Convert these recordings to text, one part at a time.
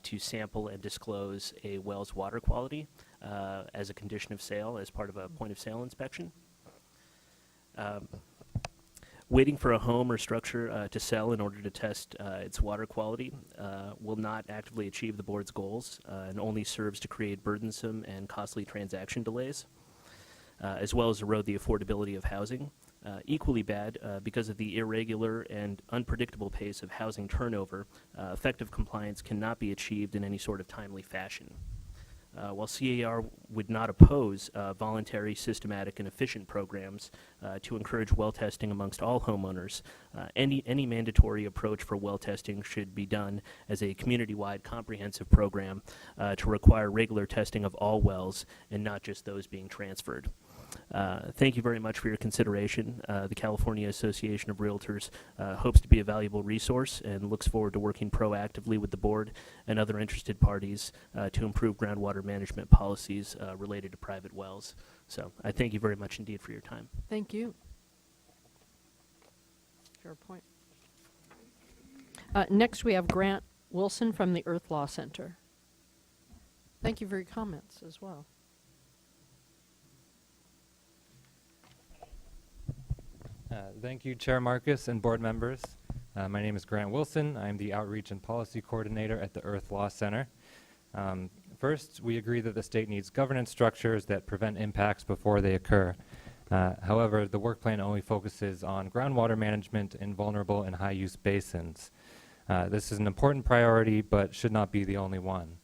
to sample and disclose a well's water quality as a condition of sale as part of a point of sale inspection. Waiting for a home or structure to sell in order to test its water quality will not actively achieve the board's goals and only serves to create burdensome and costly transaction delays, as well as erode the affordability of housing. Equally bad, because of the irregular and unpredictable pace of housing turnover, effective compliance cannot be achieved in any sort of timely fashion. While CAR would not oppose voluntary, systematic, and efficient programs to encourage well testing amongst all homeowners, any mandatory approach for well testing should be done as a community-wide comprehensive program to require regular testing of all wells and not just those being transferred. Thank you very much for your consideration. The California Association of Realtors hopes to be a valuable resource and looks forward to working proactively with the board and other interested parties to improve groundwater management policies related to private wells. So I thank you very much indeed for your time. Thank you. Fair point. Next, we have Grant Wilson from the Earth Law Center. Thank you for your comments as well. Thank you, Chair Marcus and board members. My name is Grant Wilson. I'm the Outreach and Policy Coordinator at the Earth Law Center. First, we agree that the state needs governance structures that prevent impacts before they occur. However, the work plan only focuses on groundwater management in vulnerable and high-use basins. This is an important priority, but should not be the only one.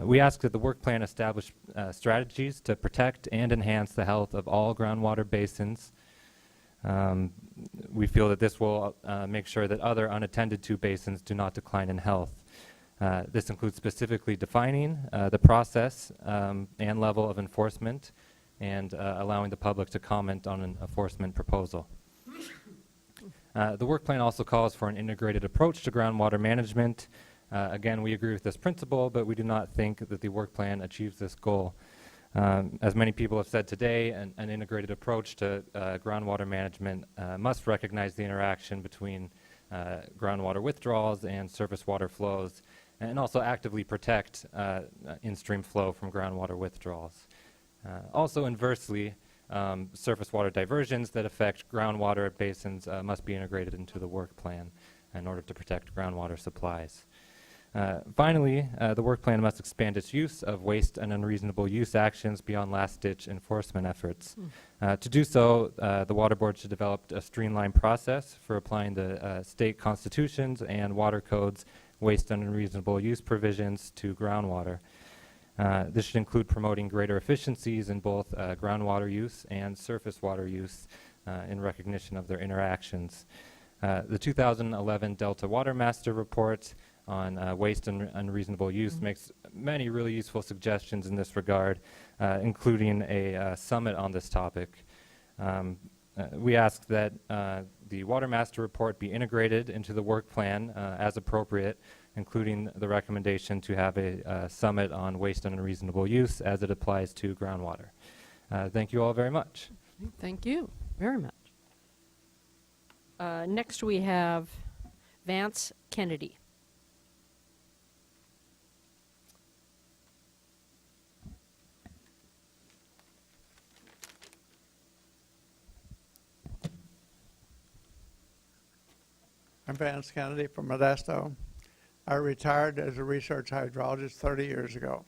We ask that the work plan establish strategies to protect and enhance the health of all groundwater basins. We feel that this will make sure that other unattended to basins do not decline in health. This includes specifically defining the process and level of enforcement and allowing the public to comment on an enforcement proposal. The work plan also calls for an integrated approach to groundwater management. Again, we agree with this principle, but we do not think that the work plan achieves this goal. As many people have said today, an integrated approach to groundwater management must recognize the interaction between groundwater withdrawals and surface water flows, and also actively protect in-stream flow from groundwater withdrawals. Also inversely, surface water diversions that affect groundwater basins must be integrated into the work plan in order to protect groundwater supplies. Finally, the work plan must expand its use of waste and unreasonable use actions beyond last-ditch enforcement efforts. To do so, the Water Board should develop a streamlined process for applying the state constitutions and water codes waste and unreasonable use provisions to groundwater. This should include promoting greater efficiencies in both groundwater use and surface water use in recognition of their interactions. The 2011 Delta Water Master Report on waste and unreasonable use makes many really useful suggestions in this regard, including a summit on this topic. We ask that the Water Master Report be integrated into the work plan as appropriate, including the recommendation to have a summit on waste and unreasonable use as it applies to groundwater. Thank you all very much. Thank you very much. Next, we have Vance Kennedy. I'm Vance Kennedy from Modesto. I retired as a research hydrologist 30 years ago.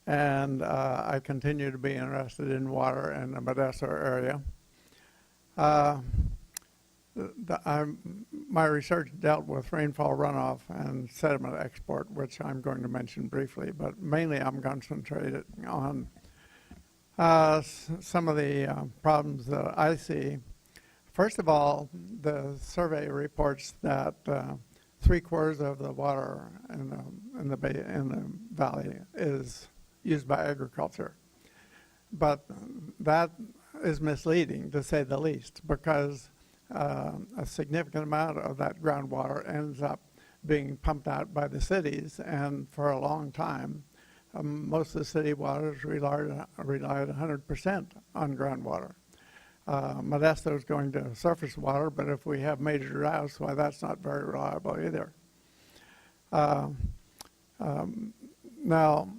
And I continue to be interested in water in the Modesto area. My research dealt with rainfall runoff and sediment export, which I'm going to mention briefly, but mainly I'm concentrated on some of the problems that I see. First of all, the survey reports that 3/4 of the water in the valley is used by agriculture. But that is misleading, to say the least, because a significant amount of that groundwater ends up being pumped out by the cities, and for a long time, most of the city waters relied 100% on groundwater. Modesto is going to surface water, but if we have major droughts, why, that's not very reliable either. Now,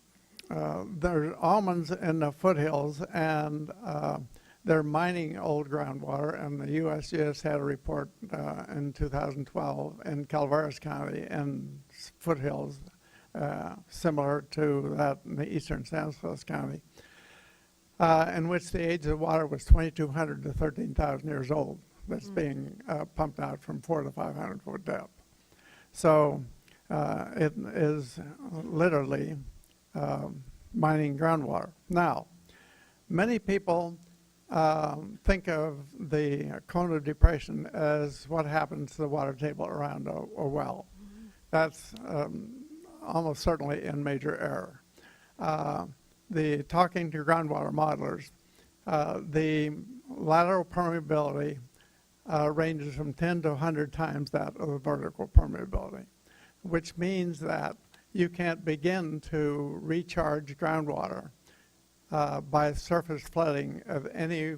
there's almonds in the foothills, and they're mining old groundwater, and the USGS had a report in 2012 in Calaveras County and foothills, similar to that in the eastern San Francisco County, in which the age of water was 2,200 to 13,000 years old. That's being pumped out from 400 to 500 foot depth. So it is literally mining groundwater. Now, many people think of the cone of depression as what happens to the water table around a well. That's almost certainly in major error. Talking to groundwater modelers, the lateral permeability ranges from 10 to 100 times that of the vertical permeability, which means that you can't begin to recharge groundwater by surface flooding of any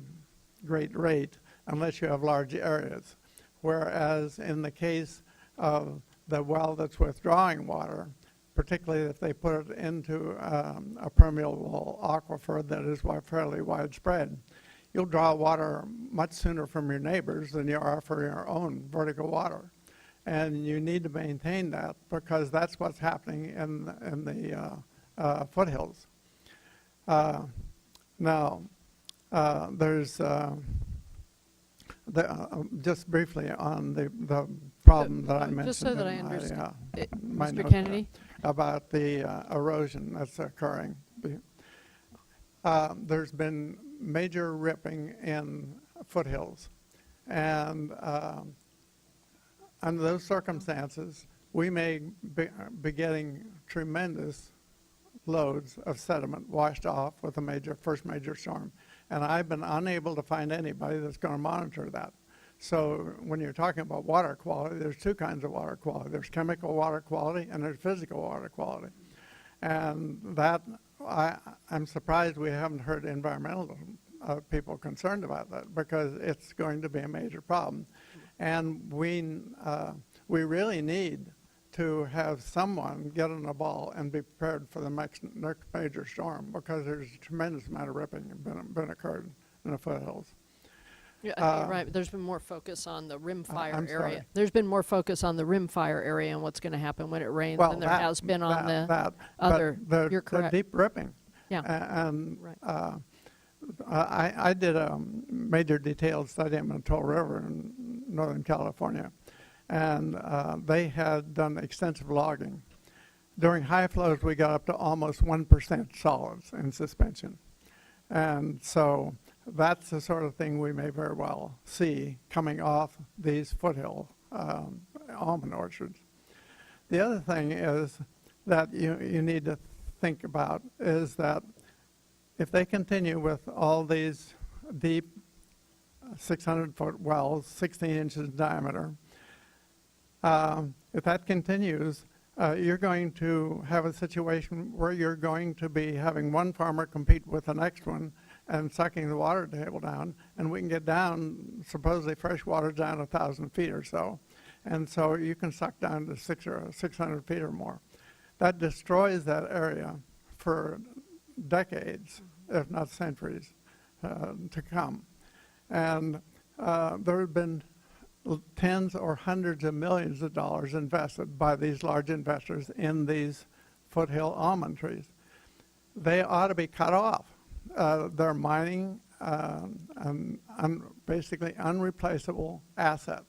great rate unless you have large areas. Whereas in the case of the well that's withdrawing water, particularly if they put it into a permeable aquifer that is fairly widespread, you'll draw water much sooner from your neighbors than you are for your own vertical water. And you need to maintain that because that's what's happening in the foothills. Now, there's just briefly on the problem that I mentioned. Just so that I in understand, my Mr. note Kennedy? about the erosion that's occurring. There's been major ripping in foothills, and under those circumstances, we may be getting tremendous loads of sediment washed off with a first major storm. And I've been unable to find anybody that's going to monitor that. So when you're talking about water quality, there's two kinds of water quality. There's chemical water quality and there's physical water quality. And that, I'm surprised we haven't heard environmental people concerned about that because it's going to be a major problem. And we really need to have someone get on the ball and be prepared for the next major storm because there's a tremendous amount of ripping been occurred in the foothills. Yeah, I think you're right. But there's been more focus on the rimfire I'm area. sorry. There's been more focus on the rimfire area and what's going to happen when it rains Well, than there has been on the but other. You're correct. The deep ripping. Yeah. And Right. I did a major detailed study on the Toll River in Northern California, and they had done extensive logging. During high flows, we got up to almost 1% solids in suspension. And so that's the sort of thing we may very well see coming off these foothill almond orchards. The other thing is that you need to think about is that if they continue with all these deep 600-foot wells, 16 inches in diameter, if that continues, you're going to have a situation where you're going to be having one farmer compete with the next one and sucking the water table down, and we can get down, supposedly fresh water down 1,000 feet or so. And so you can suck down to 600 feet or more. That destroys that area for decades, if not centuries, to come. And there have been tens or hundreds of millions of dollars invested by these large investors in these foothill almond trees. They ought to be cut off. They're mining basically unreplaceable asset,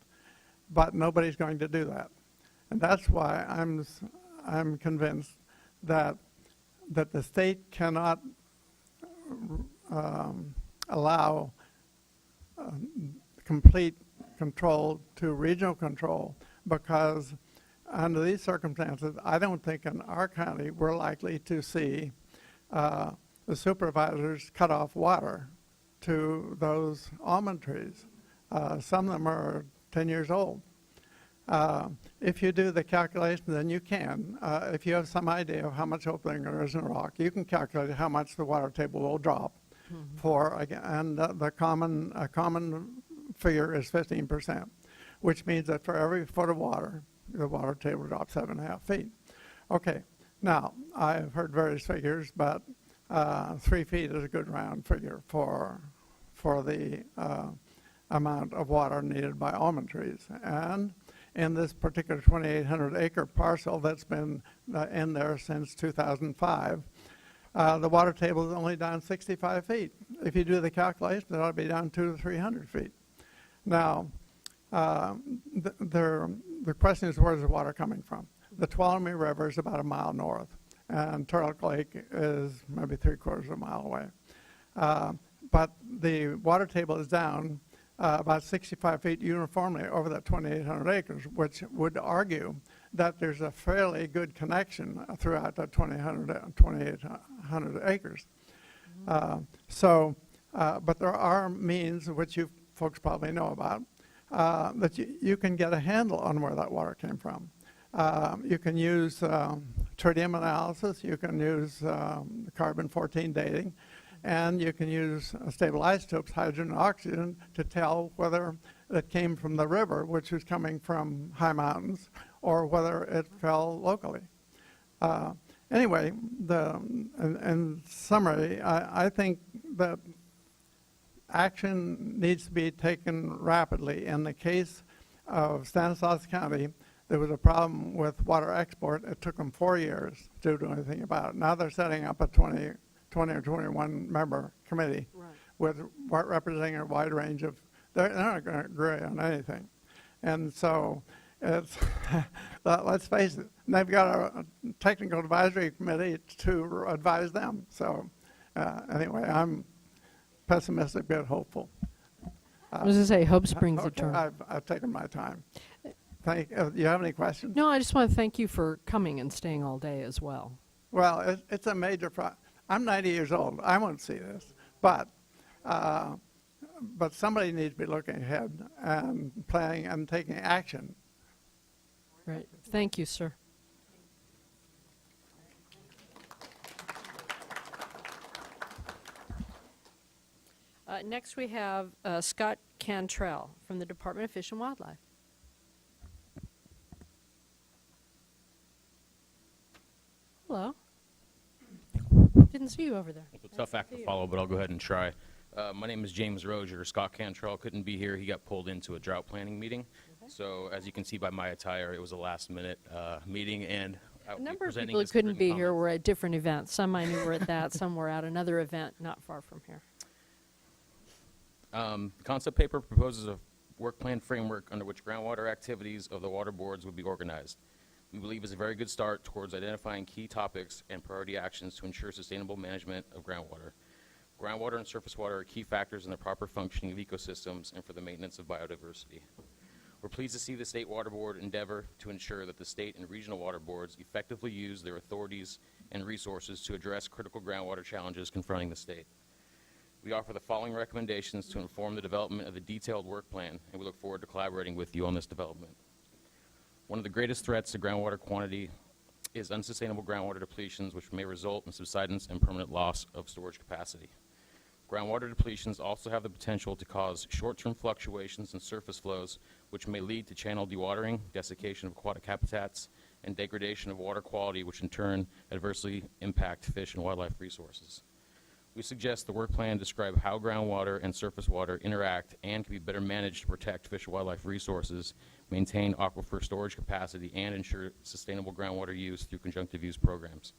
but nobody's going to do that. And that's why I'm convinced that the state cannot allow complete control to regional control, because under these circumstances, I don't think in our county we're likely to see the supervisors cut off water to those almond trees. Some of them are 10 years old. If you do the calculation, then you can. If you have some idea of how much opening there is in a rock, you can calculate how much the water table will drop. And a common figure is 15%, which means that for every foot of water, the water table drops 7.5 feet. Okay, Now, I've heard various figures, but 3 feet is a good round figure for the amount of water needed by almond trees. And in this particular 2,800 acre parcel that's been in there since 2005, the water table is only down 65 feet. If you do the calculation, it ought to be down 200 to 300 feet. Now, the question is, where's the water coming from? The Tuolumne River is about a mile north, and Turtle Lake is maybe 3/4 of a mile away. But the water table is down about 65 feet uniformly over that 2,800 acres, which would argue that there's a fairly good connection throughout that 2,800 acres. But there are means, which you folks probably know about, that you can get a handle on where that water came from. You can use tritium analysis, you can use carbon-14 dating, and you can use stable isotopes, hydrogen and oxygen, to tell whether it came from the river, which is coming from high mountains, or whether it fell locally. Anyway, in summary, I think that action needs to be taken rapidly. In the case of Stanislaus County, there was a problem with water export. It took them 4 years to do anything about it. Now they're setting up a 20 or 21 member committee with representing a wide range of, they're not going to agree on anything. And so it's, let's face it, they've got a technical advisory committee to advise them. So anyway, I'm pessimistic but hopeful. I was going to say, hope springs eternal. I've taken my time. Do you have any questions? No, I just want to thank you for coming and staying all day as well. Well, it's a major problem. I'm 90 years old. I won't see this. But somebody needs to be looking ahead and planning and taking action. Right. Thank you, sir. Next we have Scott Cantrell from the Department of Fish and Wildlife. Hello. Didn't see you over there. It's a tough act to follow, but I'll go ahead and try. My name is James Rozier. Scott Cantrell couldn't be here. He got pulled into a drought planning meeting. Okay. So as you can see by my attire, it was a last-minute meeting, and a number of people who couldn't be here were at different events. Some I knew were at that, some were at another event not far from here. The concept paper proposes a work plan framework under which groundwater activities of the water boards would be organized. We believe is a very good start towards identifying key topics and priority actions to ensure sustainable management of groundwater. Groundwater and surface water are key factors in the proper functioning of ecosystems and for the maintenance of biodiversity. We're pleased to see the State Water Board endeavor to ensure that the state and regional water boards effectively use their authorities and resources to address critical groundwater challenges confronting the state. We offer the following recommendations to inform the development of a detailed work plan, and we look forward to collaborating with you on this development. One of the greatest threats to groundwater quantity is unsustainable groundwater depletions, which may result in subsidence and permanent loss of storage capacity. Groundwater depletions also have the potential to cause short-term fluctuations in surface flows, which may lead to channel dewatering, desiccation of aquatic habitats, and degradation of water quality, which in turn adversely impact fish and wildlife resources. We suggest the work plan describe how groundwater and surface water interact and can be better managed to protect fish and wildlife resources, maintain aquifer storage capacity, and ensure sustainable groundwater use through conjunctive use programs.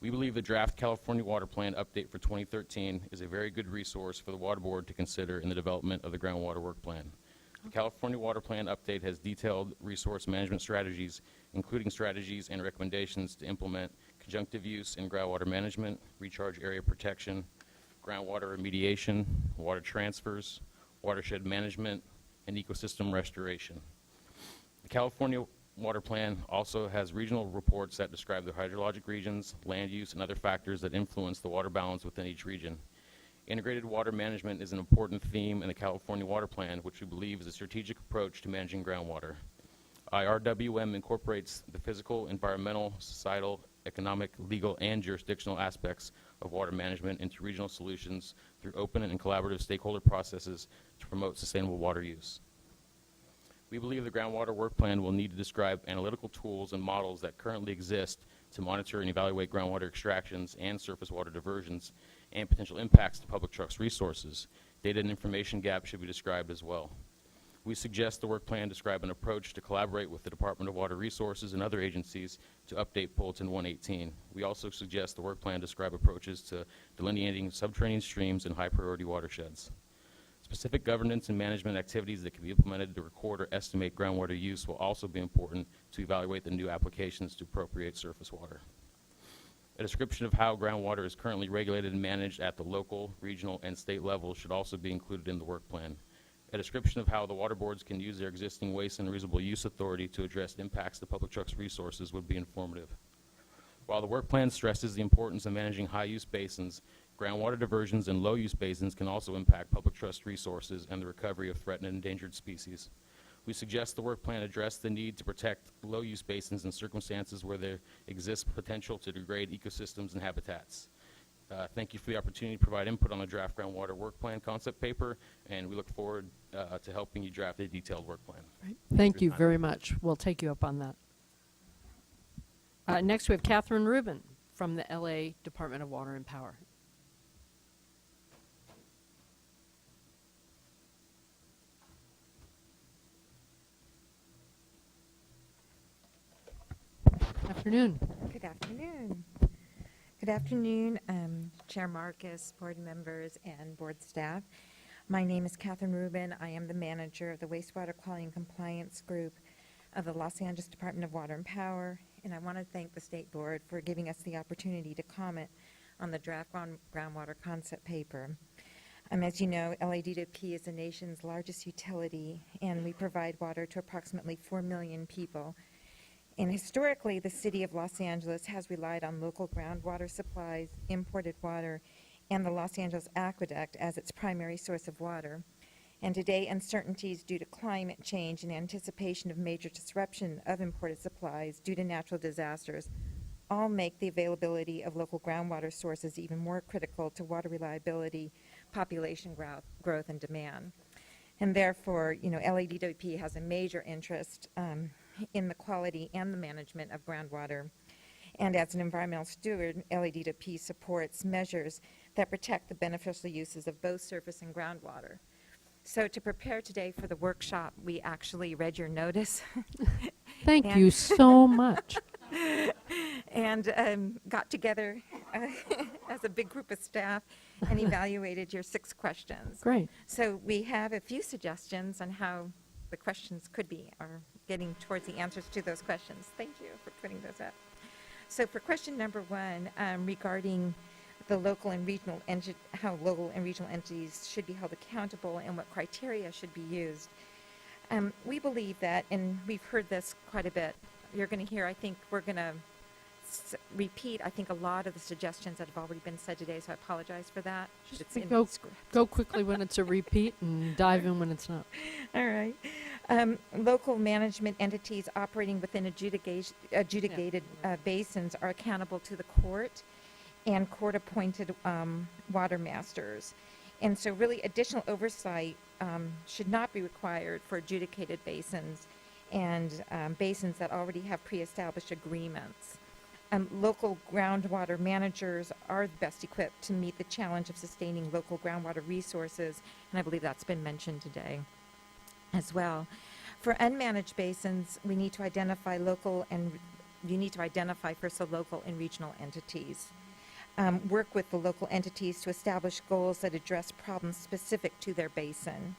We believe the draft California Water Plan update for 2013 is a very good resource for the Water Board to consider in the development of the groundwater work plan. The California Water Plan update has detailed resource management strategies, including strategies and recommendations to implement conjunctive use in groundwater management, recharge area protection, groundwater remediation, water transfers, watershed management, and ecosystem restoration. The California Water Plan also has regional reports that describe the hydrologic regions, land use, and other factors that influence the water balance within each region. Integrated water management is an important theme in the California Water Plan, which we believe is a strategic approach to managing groundwater. IRWM incorporates the physical, environmental, societal, economic, legal, and jurisdictional aspects of water management into regional solutions through open and collaborative stakeholder processes to promote sustainable water use. We believe the groundwater work plan will need to describe analytical tools and models that currently exist to monitor and evaluate groundwater extractions and surface water diversions and potential impacts to public trust resources. Data and information gaps should be described as well. We suggest the work plan describe an approach to collaborate with the Department of Water Resources and other agencies to update Bulletin 118. We also suggest the work plan describe approaches to delineating subterranean streams and high-priority watersheds. Specific governance and management activities that can be implemented to record or estimate groundwater use will also be important to evaluate the new applications to appropriate surface water. A description of how groundwater is currently regulated and managed at the local, regional, and state levels should also be included in the work plan. A description of how the water boards can use their existing waste and reasonable use authority to address impacts to public trust resources would be informative. While the work plan stresses the importance of managing high-use basins, groundwater diversions in low-use basins can also impact public trust resources and the recovery of threatened and endangered species. We suggest the work plan address the need to protect low-use basins in circumstances where there exists potential to degrade ecosystems and habitats. Thank you for the opportunity to provide input on the draft groundwater work plan concept paper, and we look forward to helping you draft a detailed work plan. Thank you very much. We'll take you up on that. Next, we have Catherine Rubin from the LA Department of Water and Power. Afternoon. Good afternoon. Good afternoon, Chair Marcus, board members, and board staff. My name is Catherine Rubin. I am the manager of the Wastewater Quality and Compliance Group of the Los Angeles Department of Water and Power, and I want to thank the State Board for giving us the opportunity to comment on the draft groundwater concept paper. As you know, LADWP is the nation's largest utility, and we provide water to approximately 4 million people. And historically, the city of Los Angeles has relied on local groundwater supplies, imported water, and the Los Angeles Aqueduct as its primary source of water. And today, uncertainties due to climate change and anticipation of major disruption of imported supplies due to natural disasters all make the availability of local groundwater sources even more critical to water reliability, population growth, and demand. And therefore, LADWP has a major interest in the quality and the management of groundwater. And as an environmental steward, LADWP supports measures that protect the beneficial uses of both surface and groundwater. So to prepare today for the workshop, we actually read your notice. Thank you so much. And got together as a big group of staff and evaluated your 6 questions. Great. So we have a few suggestions on how the questions could be, or getting towards the answers to those questions. Thank you for putting those up. So for question number 1, regarding the local and regional how local and regional entities should be held accountable and what criteria should be used, we believe that, and we've heard this quite a bit. You're going to hear, I think we're going to repeat, I think, a lot of the suggestions that have already been said today, so I apologize for that. Just It's in go, the script. go quickly when it's a repeat and dive in when it's not. All right. Local management entities operating within adjudicated basins are accountable to the court and court-appointed water masters. And so really additional oversight should not be required for adjudicated basins and basins that already have pre-established agreements. Local groundwater managers are best equipped to meet the challenge of sustaining local groundwater resources, and I believe that's been mentioned today as well. For unmanaged basins, we need to identify first the local and regional entities. Work with the local entities to establish goals that address problems specific to their basin.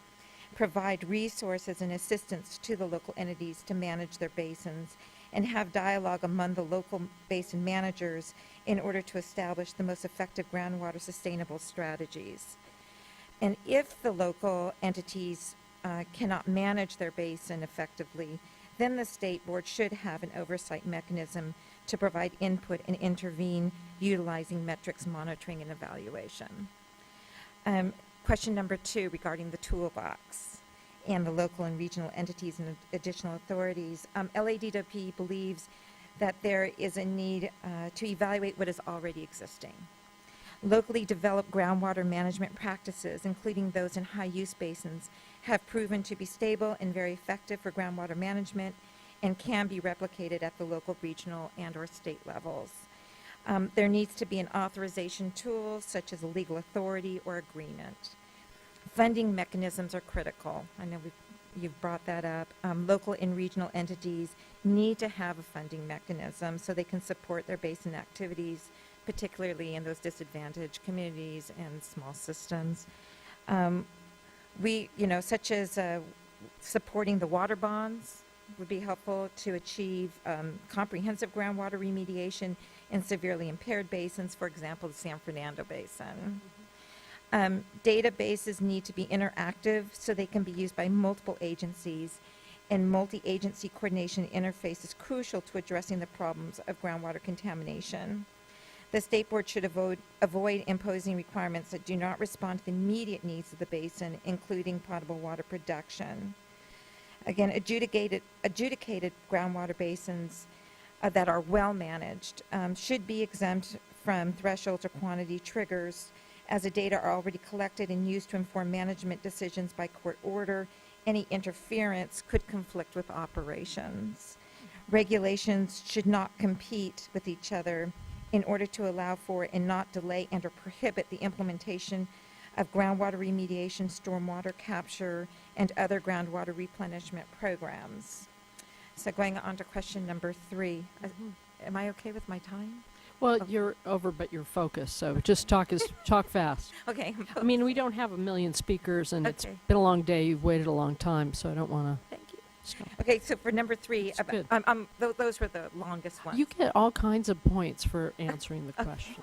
Provide resources and assistance to the local entities to manage their basins, and have dialogue among the local basin managers in order to establish the most effective groundwater sustainable strategies. And if the local entities cannot manage their basin effectively, then the state board should have an oversight mechanism to provide input and intervene utilizing metrics monitoring and evaluation. Question number 2 regarding the toolbox and the local and regional entities and additional authorities. LADWP believes that there is a need to evaluate what is already existing. Locally developed groundwater management practices, including those in high-use basins, have proven to be stable and very effective for groundwater management, and can be replicated at the local, regional, and/or state levels. There needs to be an authorization tool, such as a legal authority or agreement. Funding mechanisms are critical. I know you've brought that up. Local and regional entities need to have a funding mechanism so they can support their basin activities, particularly in those disadvantaged communities and small systems. Such as supporting the water bonds would be helpful to achieve comprehensive groundwater remediation in severely impaired basins, for example, the San Fernando Basin. Databases need to be interactive so they can be used by multiple agencies, and multi-agency coordination interface is crucial to addressing the problems of groundwater contamination. The State Board should avoid imposing requirements that do not respond to the immediate needs of the basin, including potable water production. Again, adjudicated groundwater basins that are well managed should be exempt from thresholds or quantity triggers, as the data are already collected and used to inform management decisions by court order. Any interference could conflict with operations. Regulations should not compete with each other in order to allow for and not delay and or prohibit the implementation of groundwater remediation, stormwater capture, and other groundwater replenishment programs. So going on to question number 3. Am I okay with my time? Well, you're over, but you're focused, so just talk fast. Okay. I mean, we don't have a million speakers, and it's Okay. been a long day. You've waited a long time, so I don't want Thank you. to stop. Okay, so for number 3, That's good. those were the longest ones. You get all kinds of points for answering the questions.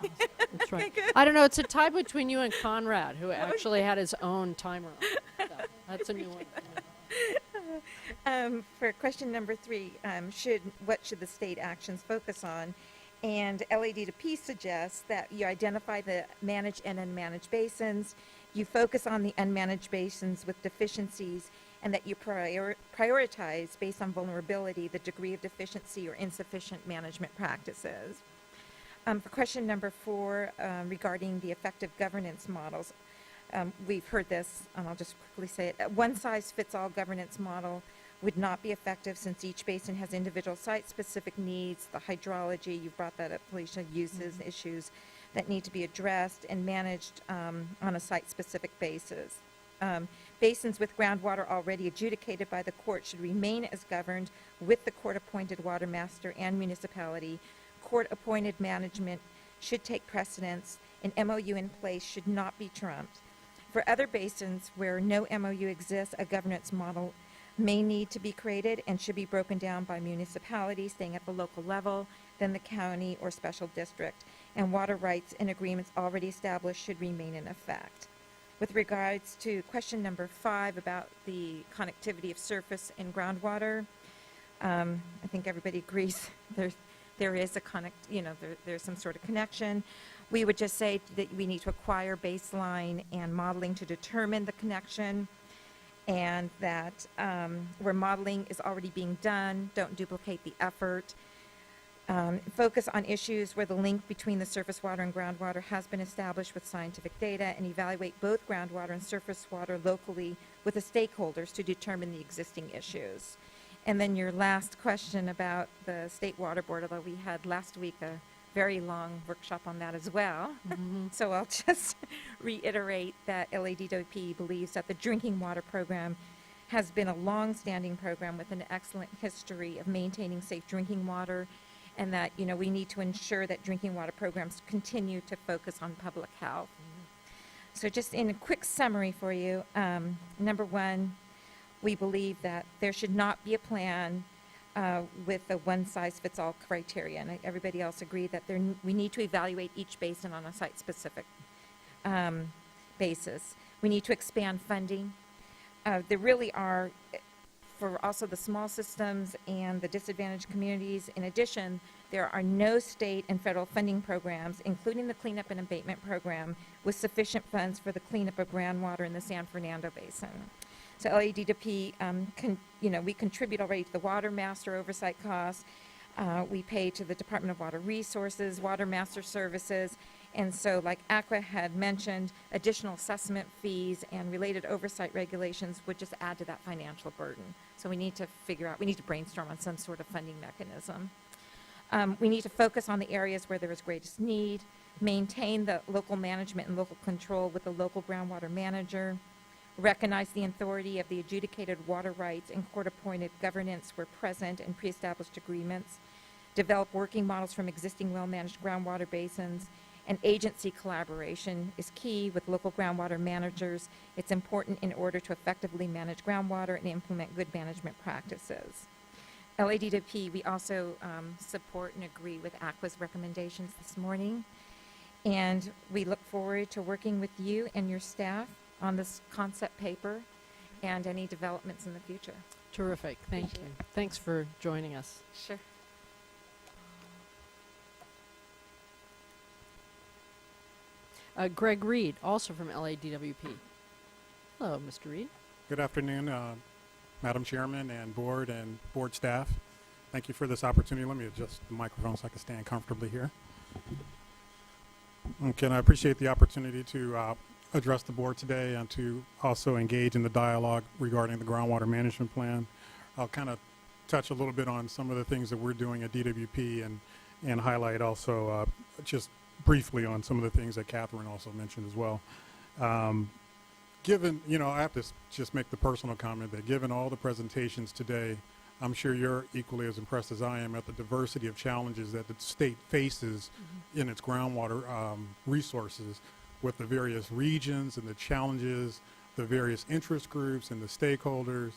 That's right. good. I don't know. It's a tie between you and Conrad, who actually had his own timer. So that's a new one. For question number 3, what should the state actions focus on? And LAD2P suggests that you identify the managed and unmanaged basins, you focus on the unmanaged basins with deficiencies, and that you prioritize based on vulnerability the degree of deficiency or insufficient management practices. For question number 4, regarding the effective governance models, we've heard this, and I'll just quickly say it. A one-size-fits-all governance model would not be effective since each basin has individual site-specific needs, the hydrology, you've brought that up, Felicia, uses, issues that need to be addressed and managed on a site-specific basis. Basins with groundwater already adjudicated by the court should remain as governed with the court-appointed water master and municipality. Court-appointed management should take precedence. An MOU in place should not be trumped. For other basins where no MOU exists, a governance model may need to be created and should be broken down by municipality, staying at the local level, then the county or special district. And water rights and agreements already established should remain in effect. With regards to question number 5 about the connectivity of surface and groundwater, I think everybody agrees there is there's some sort of connection. We would just say that we need to acquire baseline and modeling to determine the connection, and that where modeling is already being done, don't duplicate the effort. Focus on issues where the link between the surface water and groundwater has been established with scientific data, and evaluate both groundwater and surface water locally with the stakeholders to determine the existing issues. And then your last question about the State Water Board, although we had last week a very long workshop on that as well. So I'll just reiterate that LADWP believes that the drinking water program has been a long-standing program with an excellent history of maintaining safe drinking water, and that, we need to ensure that drinking water programs continue to focus on public health. So just in a quick summary for you, number 1, we believe that there should not be a plan with a one-size-fits-all criteria, and everybody else agreed that we need to evaluate each basin on a site-specific basis. We need to expand funding. There really are, for also the small systems and the disadvantaged communities, in addition, there are no state and federal funding programs, including the cleanup and abatement program, with sufficient funds for the cleanup of groundwater in the San Fernando Basin. So LADWP, we contribute already to the Water Master oversight costs. We pay to the Department of Water Resources, Water Master Services, And so, like Aqua had mentioned, additional assessment fees and related oversight regulations would just add to that financial burden. So we need to figure out, we need to brainstorm on some sort of funding mechanism. We need to focus on the areas where there is greatest need, maintain the local management and local control with the local groundwater manager, recognize the authority of the adjudicated water rights and court-appointed governance where present and pre-established agreements, develop working models from existing well-managed groundwater basins, and agency collaboration is key with local groundwater managers. It's important in order to effectively manage groundwater and implement good management practices. LADWP, we also support and agree with Aqua's recommendations this morning. And we look forward to working with you and your staff on this concept paper and any developments in the future. Terrific. Thank you. Thanks for joining us. Sure. Greg Reed, also from LADWP. Hello, Mr. Reed. Good afternoon, Madam Chairman and board staff. Thank you for this opportunity. Let me adjust the microphone so I can stand comfortably here. Okay, and I appreciate the opportunity to address the board today and to also engage in the dialogue regarding the groundwater management plan. I'll kind of touch a little bit on some of the things that we're doing at DWP and highlight also just briefly on some of the things that Catherine also mentioned as well. Given, I have to just make the personal comment that given all the presentations today, I'm sure you're equally as impressed as I am at the diversity of challenges that the state faces in its groundwater resources with the various regions and the challenges, the various interest groups and the stakeholders.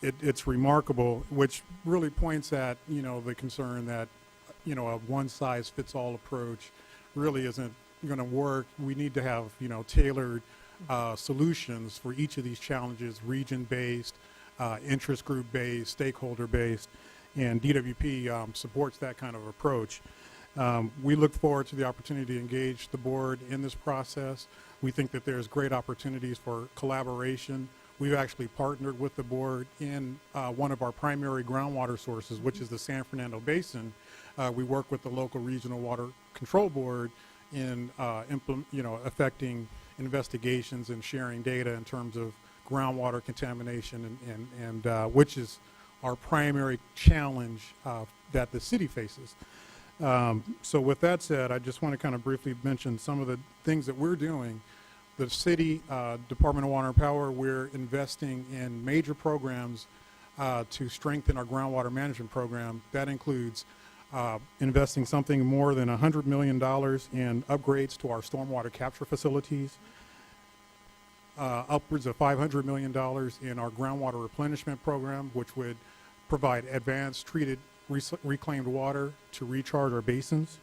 It's remarkable, which really points at, the concern that, a one-size-fits-all approach really isn't going to work. We need to have, tailored solutions for each of these challenges, region-based, interest group-based, stakeholder-based, and DWP supports that kind of approach. We look forward to the opportunity to engage the board in this process. We think that there's great opportunities for collaboration. We've actually partnered with the board in one of our primary groundwater sources, which is the San Fernando Basin. We work with the local regional water control board in affecting investigations and sharing data in terms of groundwater contamination and which is our primary challenge that the city faces. So with that said, I just want to kind of briefly mention some of the things that we're doing. The city Department of Water and Power, we're investing in major programs to strengthen our groundwater management program. That includes investing something more than $100 million in upgrades to our stormwater capture facilities, upwards of $500 million in our groundwater replenishment program, which would provide advanced treated reclaimed water to recharge our basins.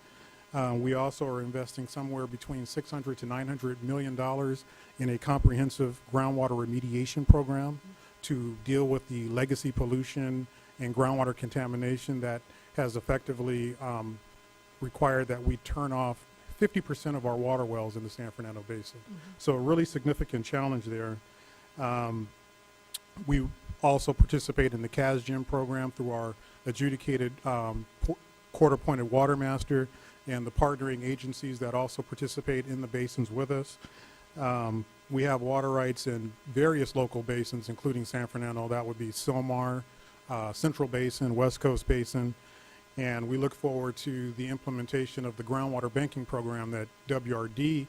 We also are investing somewhere between $600 to $900 million in a comprehensive groundwater remediation program to deal with the legacy pollution and groundwater contamination that has effectively required that we turn off 50% of our water wells in the San Fernando Basin. So a really significant challenge there. We also participate in the CASGIM program through our adjudicated court-appointed water master and the partnering agencies that also participate in the basins with us. We have water rights in various local basins, including San Fernando. That would be Silmar, Central Basin, West Coast Basin. And we look forward to the implementation of the groundwater banking program that WRD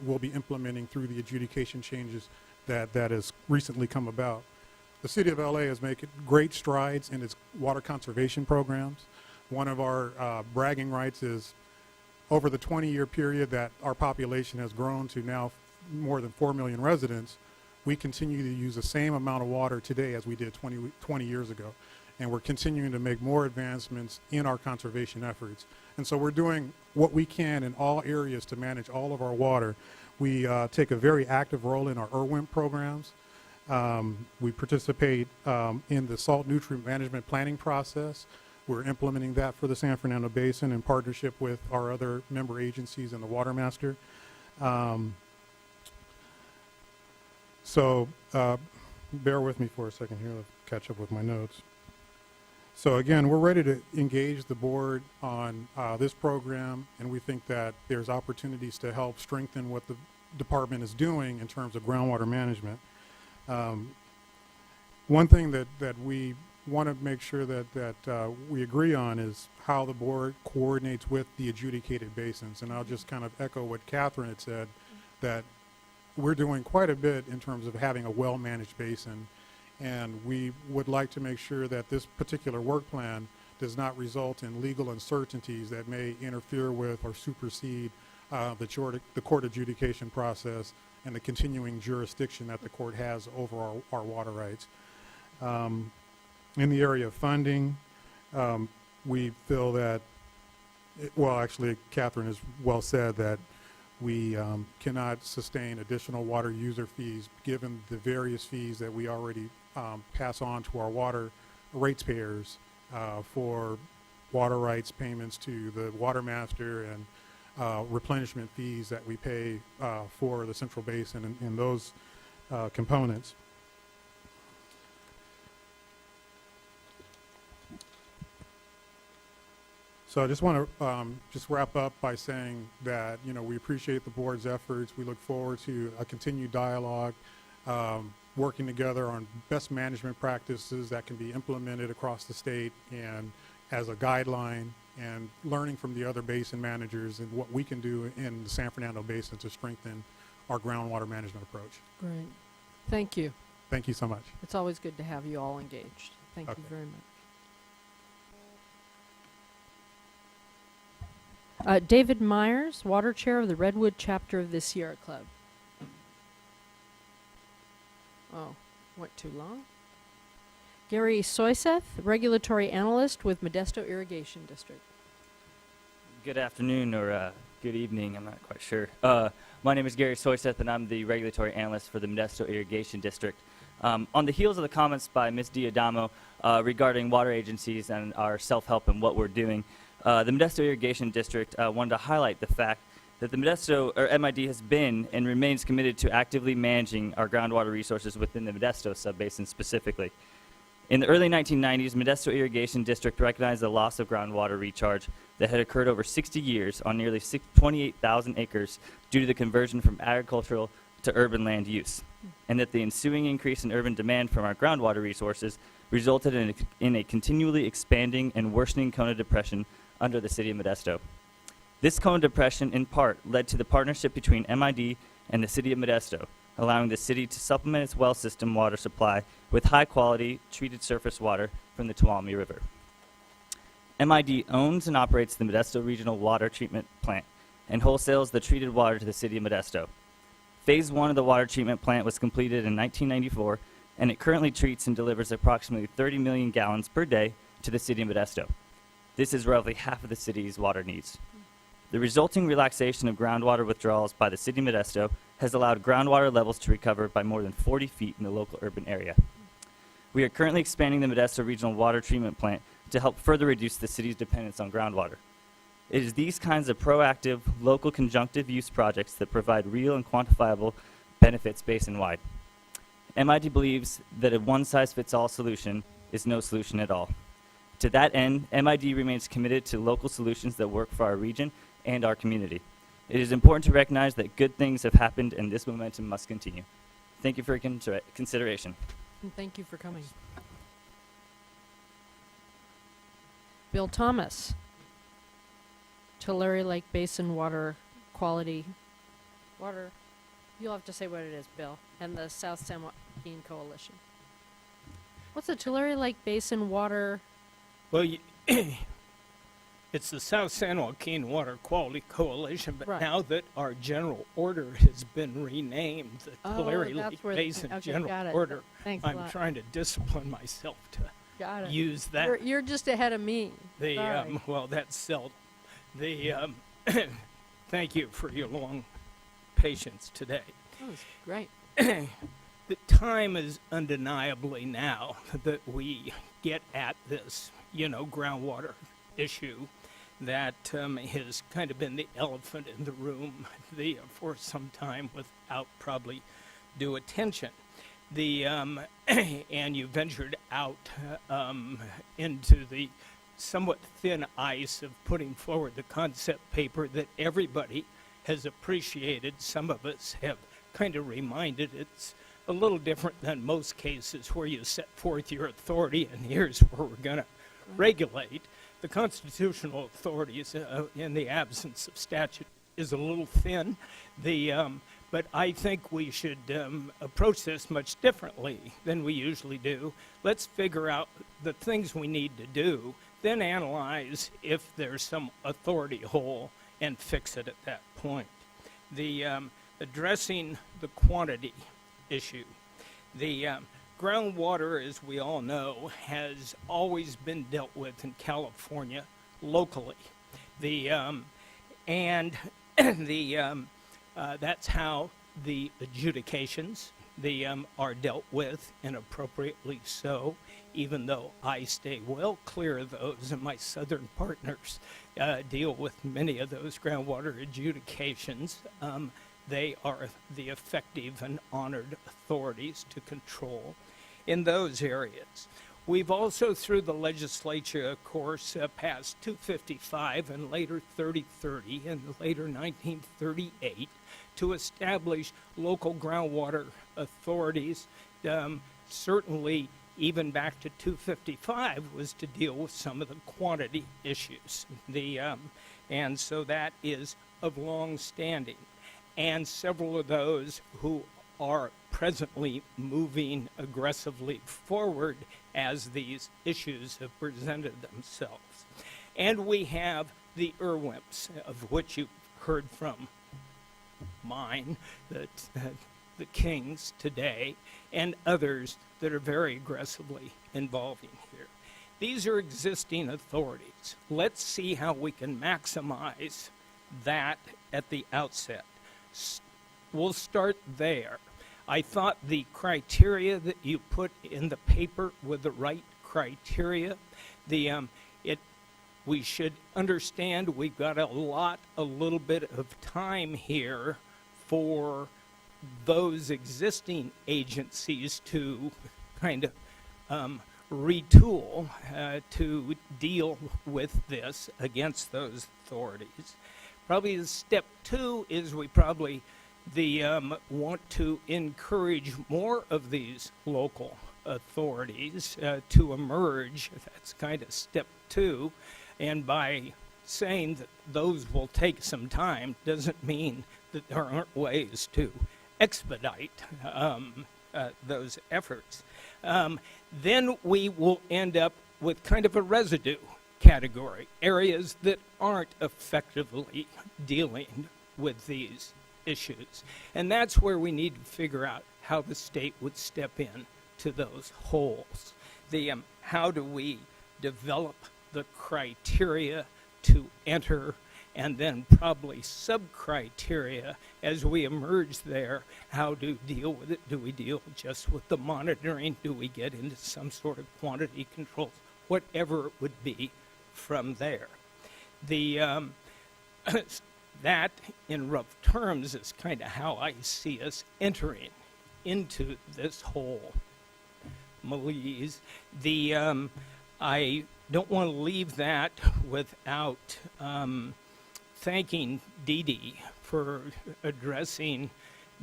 will be implementing through the adjudication changes that has recently come about. The City of LA is making great strides in its water conservation programs. One of our bragging rights is over the 20-year period that our population has grown to now more than 4 million residents, we continue to use the same amount of water today as we did 20 years ago. And we're continuing to make more advancements in our conservation efforts. And so we're doing what we can in all areas to manage all of our water. We take a very active role in our IRWIMP programs. We participate in the salt nutrient management planning process. We're implementing that for the San Fernando Basin in partnership with our other member agencies and the Water Master. So bear with me for a second here. I'll catch up with my notes. So again, we're ready to engage the board on this program, and we think that there's opportunities to help strengthen what the department is doing in terms of groundwater management. One thing that we want to make sure that we agree on is how the board coordinates with the adjudicated basins. And I'll just kind of echo what Catherine had said, that we're doing quite a bit in terms of having a well-managed basin. And we would like to make sure that this particular work plan does not result in legal uncertainties that may interfere with or supersede the court adjudication process and the continuing jurisdiction that the court has over our water rights. In the area of funding, we feel that, well, actually, Catherine has well said that we cannot sustain additional water user fees given the various fees that we already pass on to our water ratepayers for water rights payments to the water master and replenishment fees that we pay for the Central Basin and those components. So I just want to just wrap up by saying that, you know, we appreciate the board's efforts. We look forward to a continued dialogue, working together on best management practices that can be implemented across the state and as a guideline, and learning from the other basin managers and what we can do in the San Fernando Basin to strengthen our groundwater management approach. Great. Thank you. Thank you so much. It's always good to have you all engaged. Thank you Okay. very much. David Myers, Water Chair of the Redwood Chapter of the Sierra Club. Oh, went too long. Gary Soyseth, Regulatory Analyst with Modesto Irrigation District. Good afternoon or good evening, I'm not quite sure. My name is Gary Soyseth, and I'm the Regulatory Analyst for the Modesto Irrigation District. On the heels of the comments by Ms. Diadamo regarding water agencies and our self-help and what we're doing, the Modesto Irrigation District wanted to highlight the fact that the Modesto, or MID, has been and remains committed to actively managing our groundwater resources within the Modesto subbasin specifically. In the early 1990s, Modesto Irrigation District recognized the loss of groundwater recharge that had occurred over 60 years on nearly 28,000 acres due to the conversion from agricultural to urban land use, and that the ensuing increase in urban demand from our groundwater resources resulted in a continually expanding and worsening cone of depression under the city of Modesto. This cone of depression, in part, led to the partnership between MID and the city of Modesto, allowing the city to supplement its well system water supply with high-quality treated surface water from the Tuolumne River. MID owns and operates the Modesto Regional Water Treatment Plant and wholesales the treated water to the city of Modesto. Phase 1 of the water treatment plant was completed in 1994, and it currently treats and delivers approximately 30 million gallons per day to the city of Modesto. This is roughly half of the city's water needs. The resulting relaxation of groundwater withdrawals by the city of Modesto has allowed groundwater levels to recover by more than 40 feet in the local urban area. We are currently expanding the Modesto Regional Water Treatment Plant to help further reduce the city's dependence on groundwater. It is these kinds of proactive, local conjunctive use projects that provide real and quantifiable benefits basin-wide. MID believes that a one-size-fits-all solution is no solution at all. To that end, MID remains committed to local solutions that work for our region and our community. It is important to recognize that good things have happened and this momentum must continue. Thank you for your consideration. And thank you for coming. Bill Thomas, Tulare Lake Basin Water Quality Water. You'll have to say what it is, Bill, and the South San Joaquin Coalition. What's the Tulare Lake Basin Water? Well, it's the South San Joaquin Water Quality Coalition, but Right. now that our general order has been renamed the Tulare that's Lake where Basin okay, got General it. Order, Thanks a I'm lot. trying to discipline myself to Got it. use that. You're just ahead of me. The Sorry. well, that's seldom. The thank you for your long patience today. That was great. The time is undeniably now that we get at this, groundwater issue that has kind of been the elephant in the room for some time without probably due attention. and you ventured out into the somewhat thin ice of putting forward the concept paper that everybody has appreciated. Some of us have kind of reminded it's a little different than most cases where you set forth your authority and here's where we're going to regulate. The constitutional authorities, in the absence of statute, is a little thin. But I think we should approach this much differently than we usually do. Let's figure out the things we need to do, then analyze if there's some authority hole and fix it at that point. Addressing the quantity issue. The groundwater, as we all know, has always been dealt with in California locally. That's how the adjudications are dealt with, and appropriately so, even though I stay well clear of those, and my southern partners deal with many of those groundwater adjudications. They are the effective and honored authorities to control in those areas. We've also, through the legislature, of course, passed 255 and later 3030 and later 1938 to establish local groundwater authorities. Certainly, even back to 255 was to deal with some of the quantity issues. And so that is of long standing. And several of those who are presently moving aggressively forward as these issues have presented themselves. And we have the IRWIMPs, of which you've heard from mine, the Kings today, and others that are very aggressively involving here. These are existing authorities. Let's see how we can maximize that at the outset. We'll start there. I thought the criteria that you put in the paper were the right criteria. We should understand we've got a little bit of time here for those existing agencies to kind of retool to deal with this against those authorities. Probably the step two is we probably want to encourage more of these local authorities to emerge. That's kind of step two. And by saying that those will take some time doesn't mean that there aren't ways to expedite those efforts. Then we will end up with kind of a residue category, areas that aren't effectively dealing with these issues. And that's where we need to figure out how the state would step in to those holes. How do we develop the criteria to enter, and then probably sub-criteria as we emerge there, how to deal with it? Do we deal just with the monitoring? Do we get into some sort of quantity controls? Whatever it would be from there. That, in rough terms, is kind of how I see us entering into this whole malaise. I don't want to leave that without thanking Dee Dee for addressing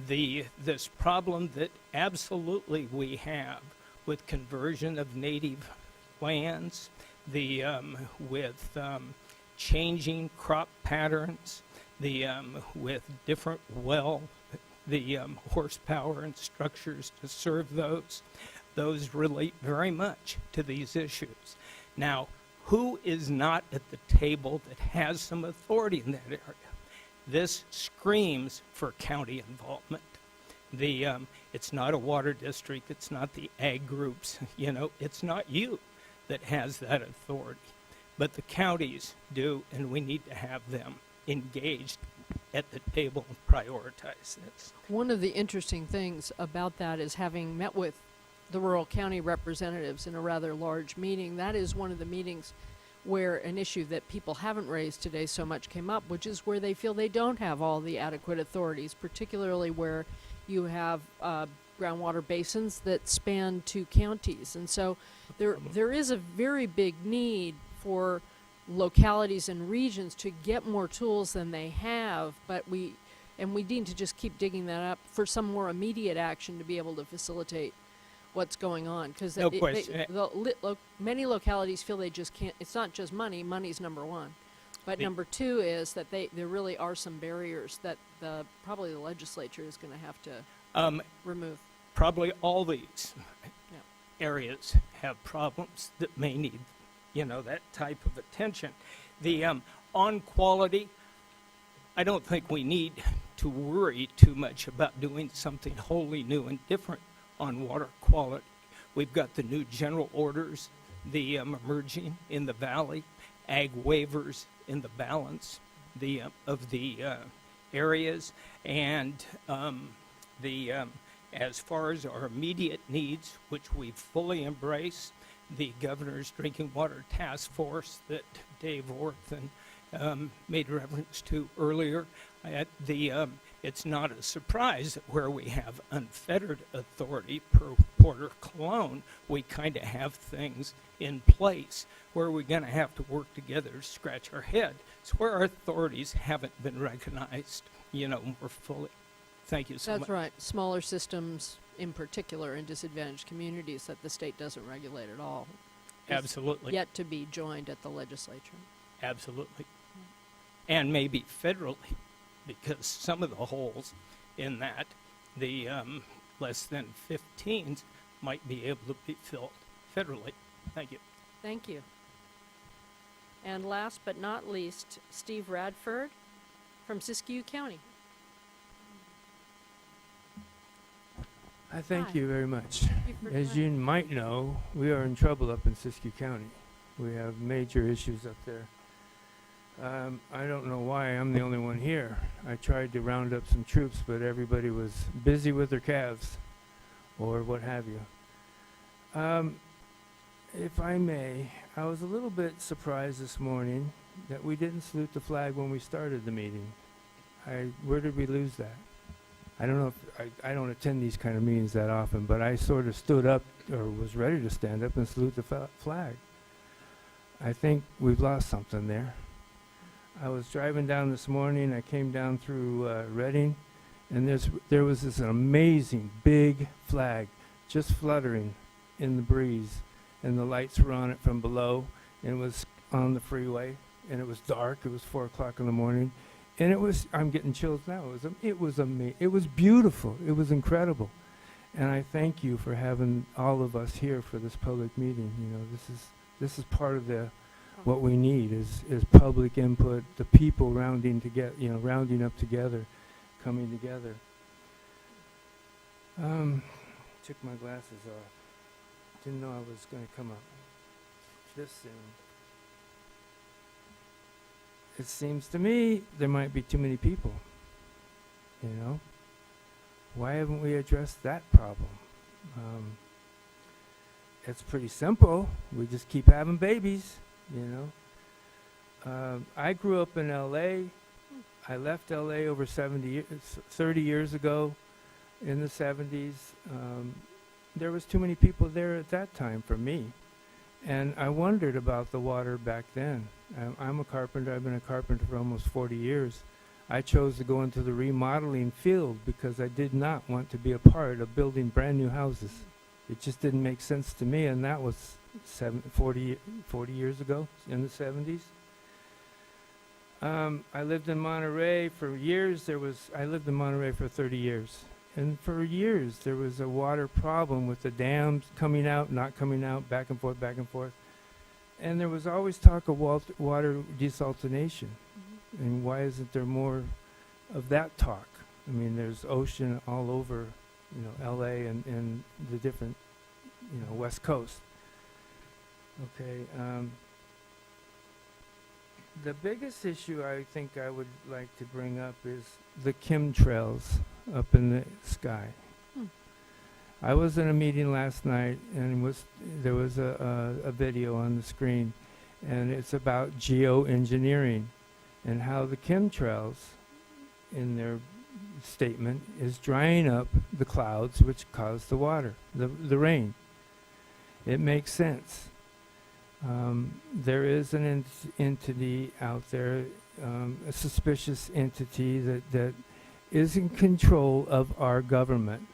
this problem that absolutely we have with conversion of native lands, with changing crop patterns, with different horsepower and structures to serve those. Those relate very much to these issues. Now, who is not at the table that has some authority in that area? This screams for county involvement. It's not a water district, it's not the ag groups, it's not you that has that authority. But the counties do, and we need to have them engaged at the table and prioritize this. One of the interesting things about that is, having met with the rural county representatives in a rather large meeting, that is one of the meetings where an issue that people haven't raised today so much came up, which is where they feel they don't have all the adequate authorities, particularly where you have groundwater basins that span 2 counties. And so there is a very big need for localities and regions to get more tools than they have, but we need to just keep digging that up for some more immediate action to be able to facilitate what's going on. Because No question. many localities feel they just can't. It's not just money. Money's number one. But number two is that there really are some barriers that probably the legislature is going to have to remove. Probably all these Yeah. areas have problems that may need, that type of attention. The on quality, I don't think we need to worry too much about doing something wholly new and different on water quality. We've got the new general orders, the emerging in the valley, ag waivers in the balance of the areas, and as far as our immediate needs, which we fully embrace, the Governor's Drinking Water Task Force that Dave Orthen made reference to earlier, it's not a surprise that where we have unfettered authority per Porter Cologne, we kind of have things in place where we're going to have to work together to scratch our head. It's where our authorities haven't been recognized, more fully. Thank you so much. That's right. Smaller systems, in particular, in disadvantaged communities that the state doesn't regulate at all. is Absolutely. Yet to be joined at the legislature. Absolutely. And maybe federally, because some of the holes in that, the less than 15s might be able to be filled federally. Thank you. Thank you. And last but not least, Steve Radford from Siskiyou County. I thank Hi. you very much. Thank you for As coming. you might know, we are in trouble up in Siskiyou County. We have major issues up there. I don't know why I'm the only one here. I tried to round up some troops, but everybody was busy with their calves or what have you. If I may, I was a little bit surprised this morning that we didn't salute the flag when we started the meeting. Where did we lose that? I don't know if I don't attend these kind of meetings that often, but I sort of stood up or was ready to stand up and salute the flag. I think we've lost something there. I was driving down this morning. I came down through Reading, and there was this amazing big flag just fluttering in the breeze, and the lights were on it from below, and it was on the freeway, and it was dark. It was 4 o'clock in the morning. And I'm getting chills now. It was amazing. It was beautiful. It was incredible. And I thank you for having all of us here for this public meeting. This is part of what we need is public input, the people rounding up together, coming together. Took my glasses off. Didn't know I was going to come up this soon. It seems to me there might be too many people, Why haven't we addressed that problem? It's pretty simple. We just keep having babies, I grew up in L.A. I left L.A. over 30 years ago in the 70s. There was too many people there at that time for me. And I wondered about the water back then. I'm a carpenter. I've been a carpenter for almost 40 years. I chose to go into the remodeling field because I did not want to be a part of building brand new houses. It just didn't make sense to me, and that was 40 years ago, in the 70s. I lived in Monterey for years. I lived in Monterey for 30 years. And for years, there was a water problem with the dams coming out, not coming out, back and forth, back and forth. And there was always talk of water desalination. Mm-hmm. And why isn't there more of that talk? I mean, there's ocean all over, L.A. and the different, West Coast. Okay. The biggest issue I think I would like to bring up is the chemtrails up in the sky. I was in a meeting last night, and there was a video on the screen, and it's about geoengineering and how the chemtrails in their statement is drying up the clouds which cause the water, the rain. It makes sense. There is an entity out there, a suspicious entity that is in control of our government.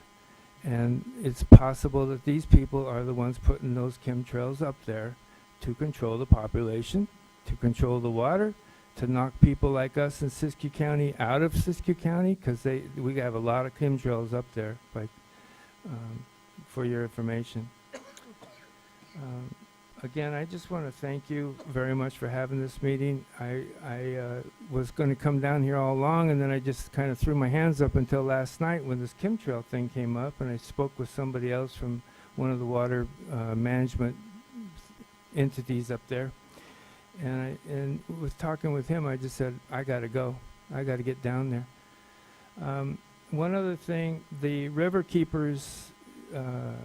And it's possible that these people are the ones putting those chemtrails up there to control the population, to control the water, to knock people like us in Siskiyou County out of Siskiyou County, because we have a lot of chemtrails up there, like, for your information. Again, I just want to thank you very much for having this meeting. I was going to come down here all along, and then I just kind of threw my hands up until last night when this chemtrail thing came up, and I spoke with somebody else from one of the water management entities up there. And with talking with him, I just said, I got to go. I got to get down there. One other thing, the river keepers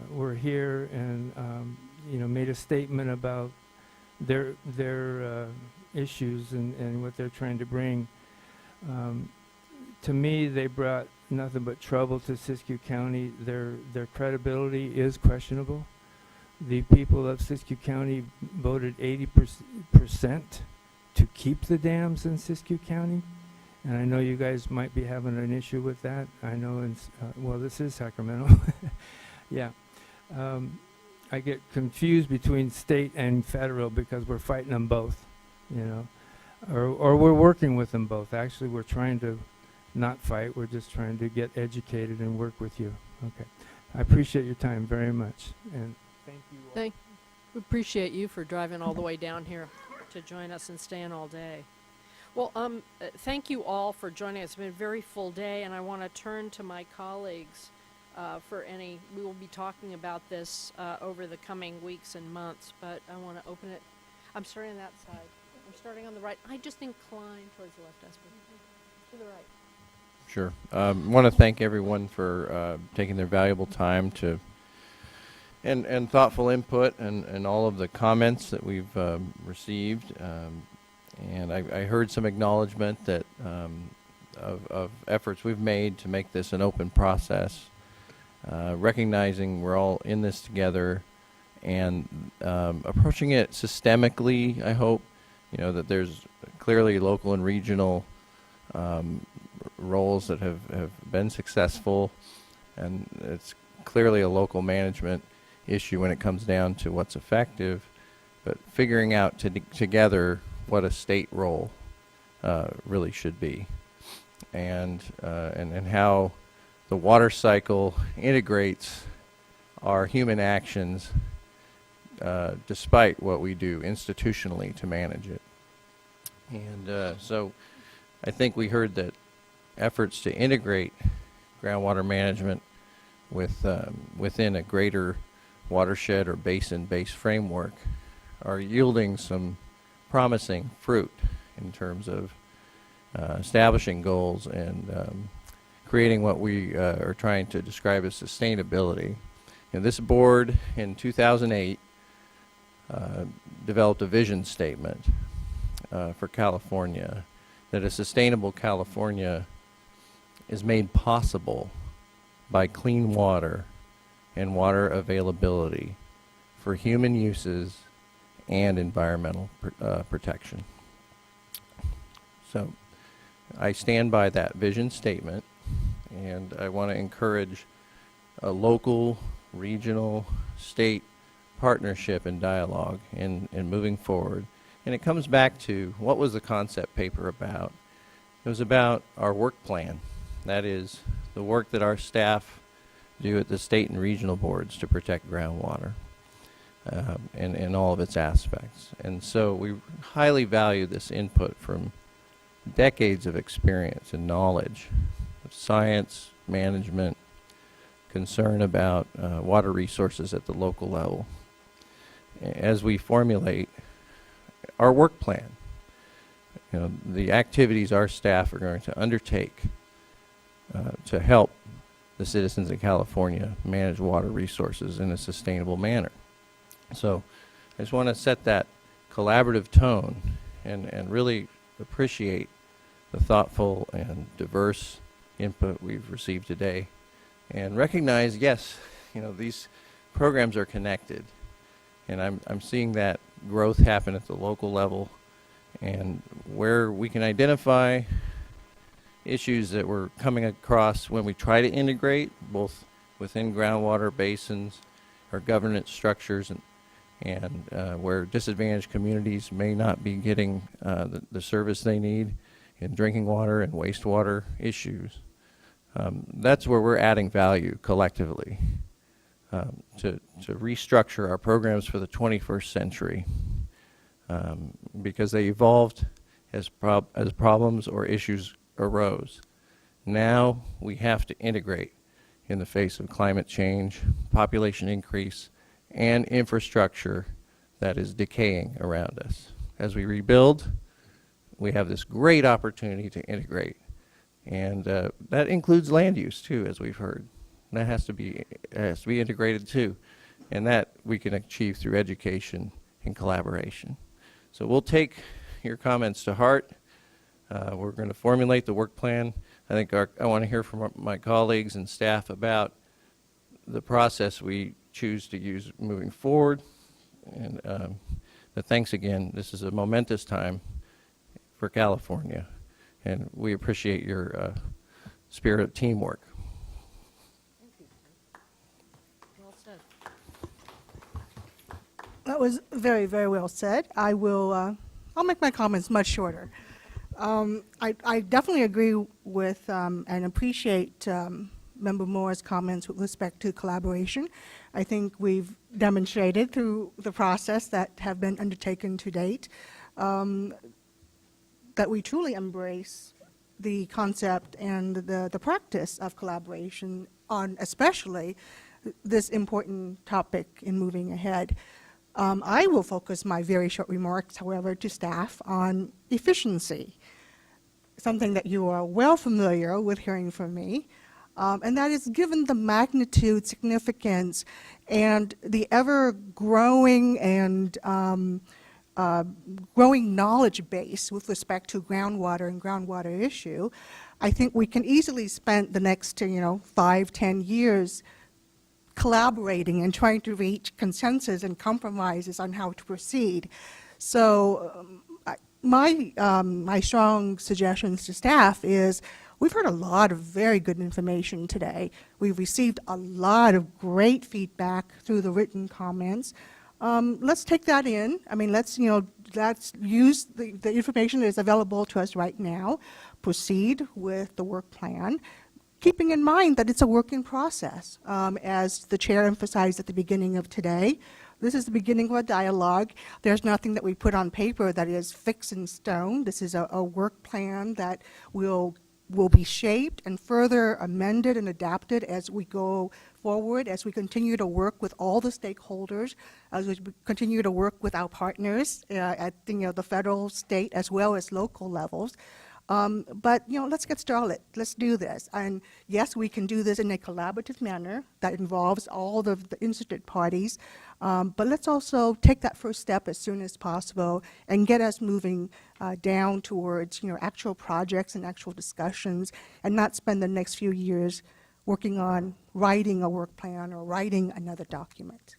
were here and made a statement about their issues and what they're trying to bring. To me, they brought nothing but trouble to Siskiyou County. Their credibility is questionable. The people of Siskiyou County voted 80% to keep the dams in Siskiyou County. And I know you guys might be having an issue with that. I know, this is Sacramento. Yeah. I get confused between state and federal because we're fighting them both, or we're working with them both. Actually, we're trying to not fight. We're just trying to get educated and work with you. Okay. I appreciate your time very much. And thank you all. We appreciate you for driving all the way down here to join us and staying all day. Well, thank you all for joining us. It's been a very full day, and I want to turn to my colleagues we will be talking about this over the coming weeks and months, but I want to open it. I'm starting on that side. I'm starting on the right. I just incline towards the left, Espen. To the right. Sure. I want to thank everyone for taking their valuable time and thoughtful input and all of the comments that we've received. And I heard some acknowledgement that of efforts we've made to make this an open process. Recognizing we're all in this together and approaching it systemically. I hope that there's clearly local and regional roles that have been successful, and it's clearly a local management issue when it comes down to what's effective, but figuring out together what a state role really should be, and how the water cycle integrates our human actions despite what we do institutionally to manage it. And so I think we heard that efforts to integrate groundwater management within a greater watershed or basin-based framework are yielding some promising fruit in terms of establishing goals and creating what we are trying to describe as sustainability. This board in 2008 developed a vision statement for California, that a sustainable California is made possible by clean water and water availability for human uses and environmental protection. So I stand by that vision statement, and I want to encourage a local, regional, state partnership and dialogue in moving forward. And it comes back to, what was the concept paper about? It was about our work plan. That is, the work that our staff do at the state and regional boards to protect groundwater in all of its aspects. And so we highly value this input from decades of experience and knowledge of science, management, concern about water resources at the local level as we formulate our work plan. The activities our staff are going to undertake to help the citizens of California manage water resources in a sustainable manner. So I just want to set that collaborative tone and really appreciate the thoughtful and diverse input we've received today, and recognize, yes, these programs are connected, and I'm seeing that growth happen at the local level, and where we can identify issues that we're coming across when we try to integrate both within groundwater basins or governance structures, and where disadvantaged communities may not be getting the service they need in drinking water and wastewater issues. That's where we're adding value collectively to restructure our programs for the 21st century, because they evolved as problems or issues arose. Now we have to integrate in the face of climate change, population increase, and infrastructure that is decaying around us. As we rebuild, we have this great opportunity to integrate, and that includes land use too, as we've heard. That has to be integrated too, and that we can achieve through education and collaboration. So we'll take your comments to heart. We're going to formulate the work plan. I think I want to hear from my colleagues and staff about the process we choose to use moving forward. And but thanks again. This is a momentous time for California, and we appreciate your spirit of teamwork. Well said. That was very, very well said. I'll make my comments much shorter. I definitely agree with and appreciate Member Moore's comments with respect to collaboration. I think we've demonstrated through the process that have been undertaken to date that we truly embrace the concept and the practice of collaboration on especially this important topic in moving ahead. I will focus my very short remarks, however, to staff on efficiency, something that you are well familiar with hearing from me, and that is given the magnitude, significance, and the ever-growing and growing knowledge base with respect to groundwater and groundwater issue, I think we can easily spend the next 5, 10 years collaborating and trying to reach consensus and compromises on how to proceed. So my strong suggestions to staff is we've heard a lot of very good information today. We've received a lot of great feedback through the written comments. Let's take that in. I mean, let's use the information that is available to us right now, proceed with the work plan, keeping in mind that it's a work in process. As the chair emphasized at the beginning of today, this is the beginning of a dialogue. There's nothing that we put on paper that is fixed in stone. This is a work plan that will be shaped and further amended and adapted as we go forward, as we continue to work with all the stakeholders, as we continue to work with our partners at the federal, state, as well as local levels. But let's get started. Let's do this. And yes, we can do this in a collaborative manner that involves all the interested parties. But let's also take that first step as soon as possible and get us moving down towards actual projects and actual discussions, and not spend the next few years working on writing a work plan or writing another document.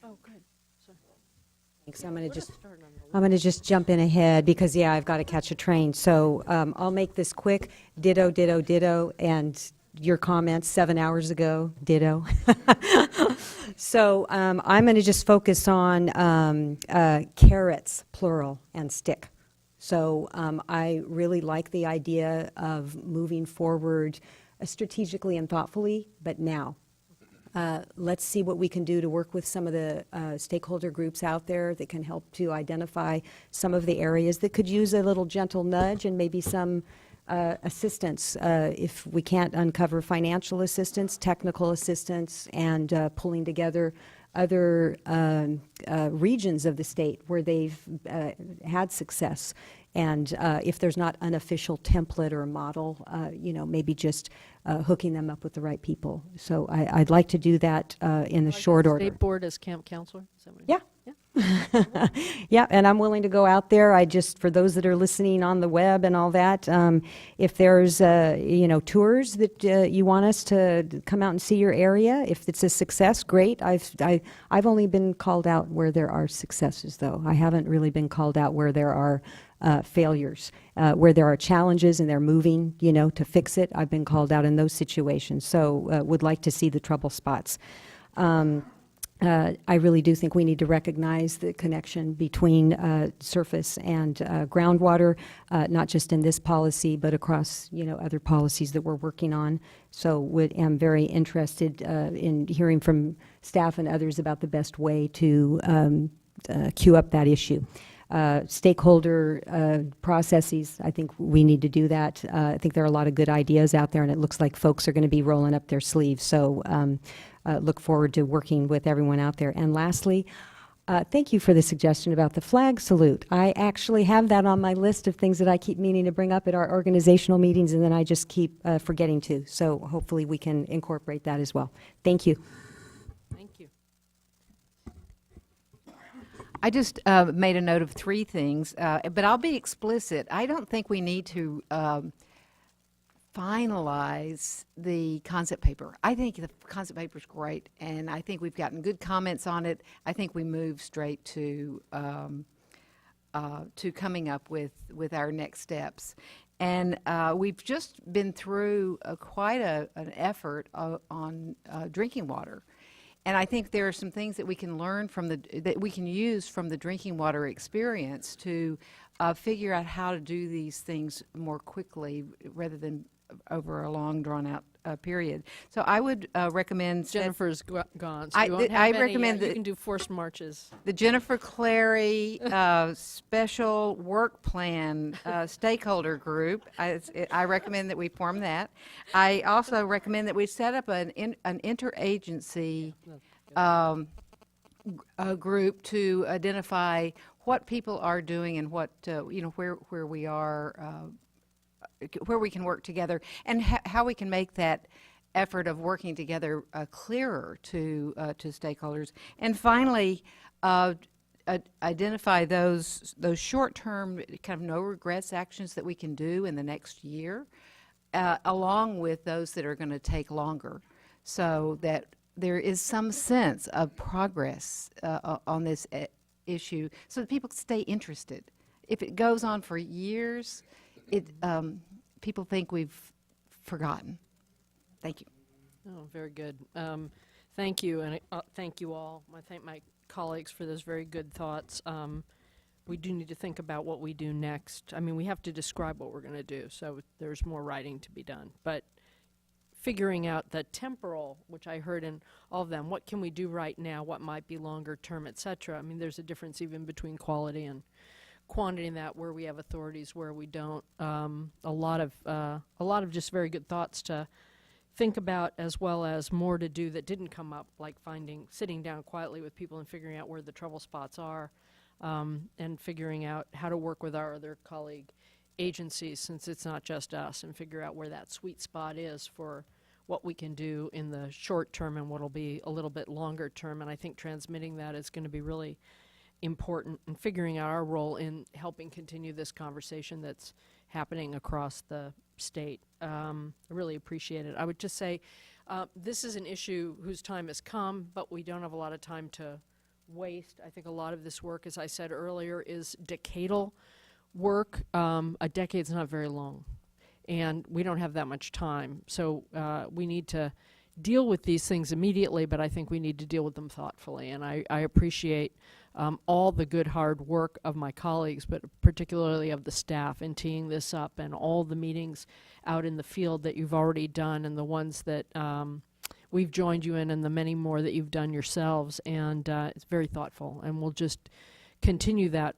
Oh, good. Sorry. Thanks. I'm going to just jump in ahead because, yeah, I've got to catch a train. So I'll make this quick. Ditto, ditto, ditto, and your comments 7 hours ago, ditto. So I'm going to just focus on carrots, plural, and stick. So I really like the idea of moving forward strategically and thoughtfully, but now. Let's see what we can do to work with some of the stakeholder groups out there that can help to identify some of the areas that could use a little gentle nudge and maybe some assistance. If we can't uncover financial assistance, technical assistance, and pulling together other regions of the state where they've had success. And if there's not an official template or a model, maybe just hooking them up with the right people. So I'd like to do that in the short order. State board as camp counselor? Is that what Yeah. Yeah, and I'm willing to go out there. I just, for those that are listening on the web and all that, if there's, tours that you want us to come out and see your area, if it's a success, great. I've only been called out where there are successes, though. I haven't really been called out where there are failures, where there are challenges and they're moving, to fix it. I've been called out in those situations. So would like to see the trouble spots. I really do think we need to recognize the connection between surface and groundwater, not just in this policy, but across, other policies that we're working on. So am very interested in hearing from staff and others about the best way to queue up that issue. Stakeholder processes, I think we need to do that. I think there are a lot of good ideas out there, and it looks like folks are going to be rolling up their sleeves. So look forward to working with everyone out there. And lastly, thank you for the suggestion about the flag salute. I actually have that on my list of things that I keep meaning to bring up at our organizational meetings, and then I just keep forgetting to. So hopefully we can incorporate that as well. Thank you. Thank you. I just made a note of 3 things, but I'll be explicit. I don't think we need to finalize the concept paper. I think the concept paper is great, and I think we've gotten good comments on it. I think we move straight to coming up with our next steps. And we've just been through quite an effort on drinking water. And I think there are some things that we can learn from that we can use from the drinking water experience to figure out how to do these things more quickly rather than over a long, drawn-out period. So I would recommend Jennifer's gone. So I recommend that you can do forced marches. The Jennifer Clary Special Work Plan Stakeholder Group. I recommend that we form that. I also recommend that we set up an interagency group to identify what people are doing and what where we are. Where we can work together and how we can make that effort of working together clearer to stakeholders. And finally, identify those short-term kind of no regrets actions that we can do in the next year, along with those that are going to take longer, so that there is some sense of progress on this issue, so that people stay interested. If it goes on for years, people think we've forgotten. Thank you. Oh, very good. Thank you, and thank you all. I thank my colleagues for those very good thoughts. We do need to think about what we do next. I mean, we have to describe what we're going to do, so there's more writing to be done. But figuring out the temporal, which I heard in all of them, what can we do right now, what might be longer term, et cetera. I mean, there's a difference even between quality and quantity in that, where we have authorities, where we don't. A lot of just very good thoughts to think about, as well as more to do that didn't come up, like sitting down quietly with people and figuring out where the trouble spots are, and figuring out how to work with our other colleague agencies, since it's not just us, and figure out where that sweet spot is for what we can do in the short term and what'll be a little bit longer term. And I think transmitting that is going to be really important, and figuring out our role in helping continue this conversation that's happening across the state. I really appreciate it. I would just say this is an issue whose time has come, but we don't have a lot of time to waste. I think a lot of this work, as I said earlier, is decadal work. A decade's not very long, and we don't have that much time. So we need to deal with these things immediately, but I think we need to deal with them thoughtfully. And I appreciate all the good hard work of my colleagues, but particularly of the staff in teeing this up, and all the meetings out in the field that you've already done, and the ones that we've joined you in, and the many more that you've done yourselves. And it's very thoughtful, and we'll just continue that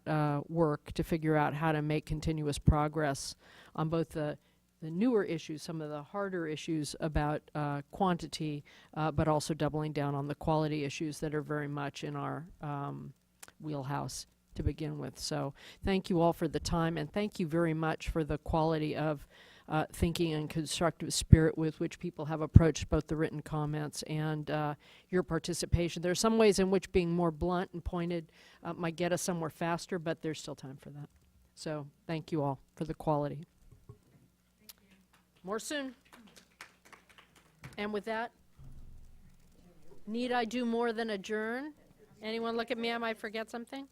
work to figure out how to make continuous progress on both the newer issues, some of the harder issues about quantity, but also doubling down on the quality issues that are very much in our wheelhouse to begin with. So thank you all for the time, and thank you very much for the quality of thinking and constructive spirit with which people have approached both the written comments and your participation. There are some ways in which being more blunt and pointed might get us somewhere faster, but there's still time for that. So thank you all for the quality. More soon. And with that, need I do more than adjourn? Anyone look at me? I might forget something.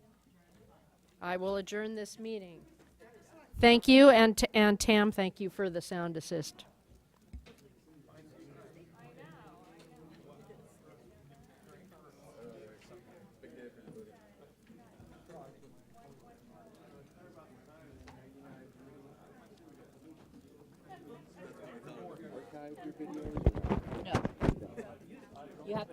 I will adjourn this meeting. Thank you, and Tam, thank you for the sound assist. No. You have